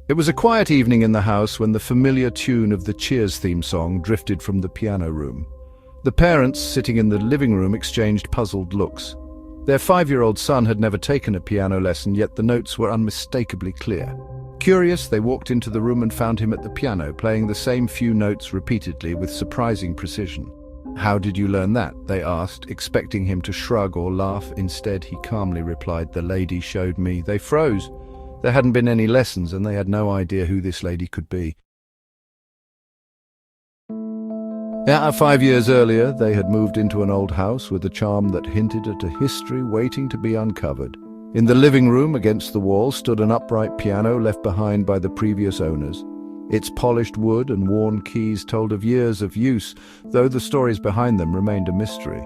It was a quiet evening in the house when the familiar tune of the Cheers theme song drifted from the piano room. The parents, sitting in the living room, exchanged puzzled looks. Their 5-year-old son had never taken a piano lesson, yet the notes were unmistakably clear. Curious, they walked into the room and found him at the piano, playing the same few notes repeatedly with surprising precision. "How did you learn that?" they asked, expecting him to shrug or laugh. Instead, he calmly replied, "The lady showed me." They froze. There hadn't been any lessons, and they had no idea who this lady could be. 5 years earlier, they had moved into an old house with a charm that hinted at a history waiting to be uncovered. In the living room, against the wall, stood an upright piano left behind by the previous owners. Its polished wood and worn keys told of years of use, though the stories behind them remained a mystery.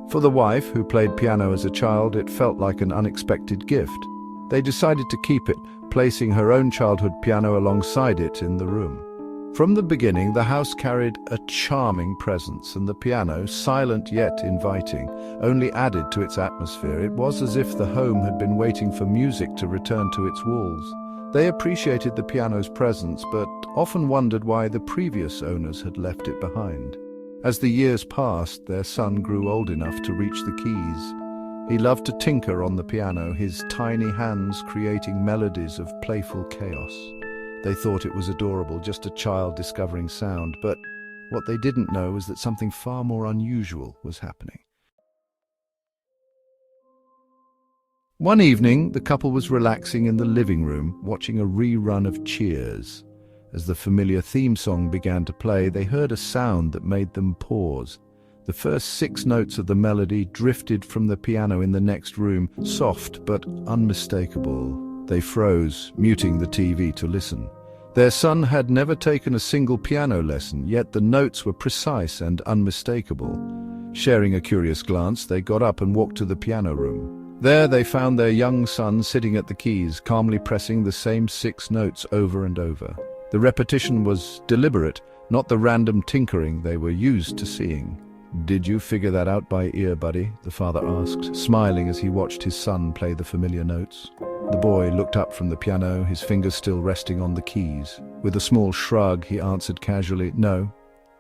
For the wife, who played piano as a child, it felt like an unexpected gift. They decided to keep it, placing her own childhood piano alongside it in the room. From the beginning, the house carried a charming presence, and the piano, silent yet inviting, only added to its atmosphere. It was as if the home had been waiting for music to return to its walls. They appreciated the piano's presence, but often wondered why the previous owners had left it behind. As the years passed, their son grew old enough to reach the keys. He loved to tinker on the piano, his tiny hands creating melodies of playful chaos. They thought it was adorable, just a child discovering sound, but what they didn't know was that something far more unusual was happening. One evening, the couple was relaxing in the living room, watching a rerun of Cheers. As the familiar theme song began to play, they heard a sound that made them pause. The first 6 notes of the melody drifted from the piano in the next room, soft but unmistakable. They froze, muting the TV to listen. Their son had never taken a single piano lesson, yet the notes were precise and unmistakable. Sharing a curious glance, they got up and walked to the piano room. There they found their young son sitting at the keys, calmly pressing the same 6 notes over and over. The repetition was deliberate, not the random tinkering they were used to seeing. "Did you figure that out by ear, buddy?" the father asked, smiling as he watched his son play the familiar notes. The boy looked up from the piano, his fingers still resting on the keys. With a small shrug, he answered casually, "No,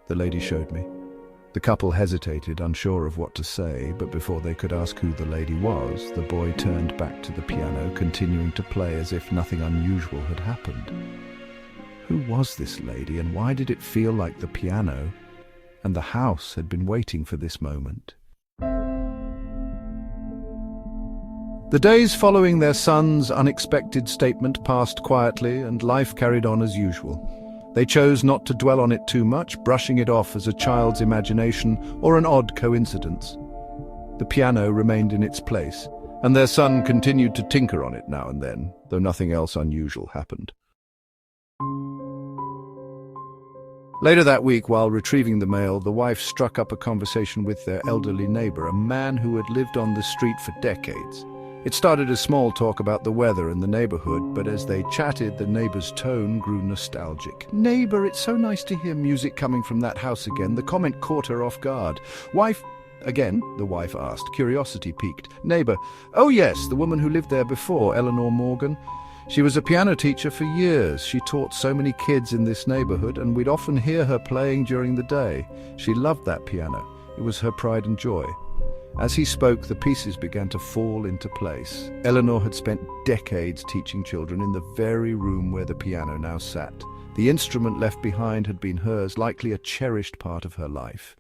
the lady showed me." The couple hesitated, unsure of what to say, but before they could ask who the lady was, the boy turned back to the piano, continuing to play as if nothing unusual had happened. Who was this lady, and why did it feel like the piano and the house had been waiting for this moment? The days following their son's unexpected statement passed quietly, and life carried on as usual. They chose not to dwell on it too much, brushing it off as a child's imagination or an odd coincidence. The piano remained in its place, and their son continued to tinker on it now and then, though nothing else unusual happened. Later that week, while retrieving the mail, the wife struck up a conversation with their elderly neighbor, a man who had lived on the street for decades. It started as small talk about the weather and the neighborhood, but as they chatted, the neighbor's tone grew nostalgic. "Neighbor, it's so nice to hear music coming from that house again." The comment caught her off guard. "Wife, again?" the wife asked, curiosity piqued. "Neighbor, oh yes, the woman who lived there before, Eleanor Morgan. She was a piano teacher for years. She taught so many kids in this neighborhood, and we'd often hear her playing during the day. She loved that piano. It was her pride and joy." As he spoke, the pieces began to fall into place. Eleanor had spent decades teaching children in the very room where the piano now sat. The instrument left behind had been hers, likely a cherished part of her life.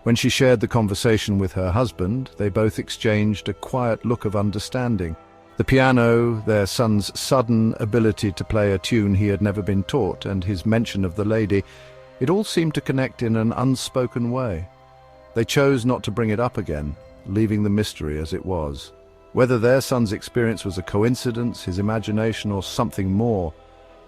When she shared the conversation with her husband, they both exchanged a quiet look of understanding. The piano, their son's sudden ability to play a tune he had never been taught, and his mention of the lady, it all seemed to connect in an unspoken way. They chose not to bring it up again, leaving the mystery as it was. Whether their son's experience was a coincidence, his imagination, or something more,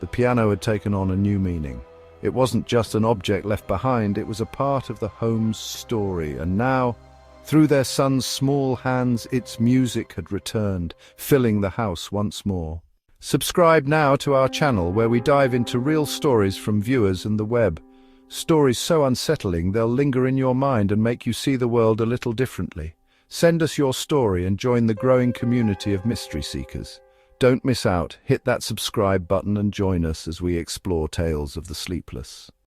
the piano had taken on a new meaning. It wasn't just an object left behind, it was a part of the home's story, and now, through their son's small hands, its music had returned, filling the house once more. Subscribe now to our channel, where we dive into real stories from viewers and the web. Stories so unsettling they'll linger in your mind and make you see the world a little differently. Send us your story and join the growing community of mystery seekers. Don't miss out. Hit that subscribe button and join us as we explore tales of the sleepless.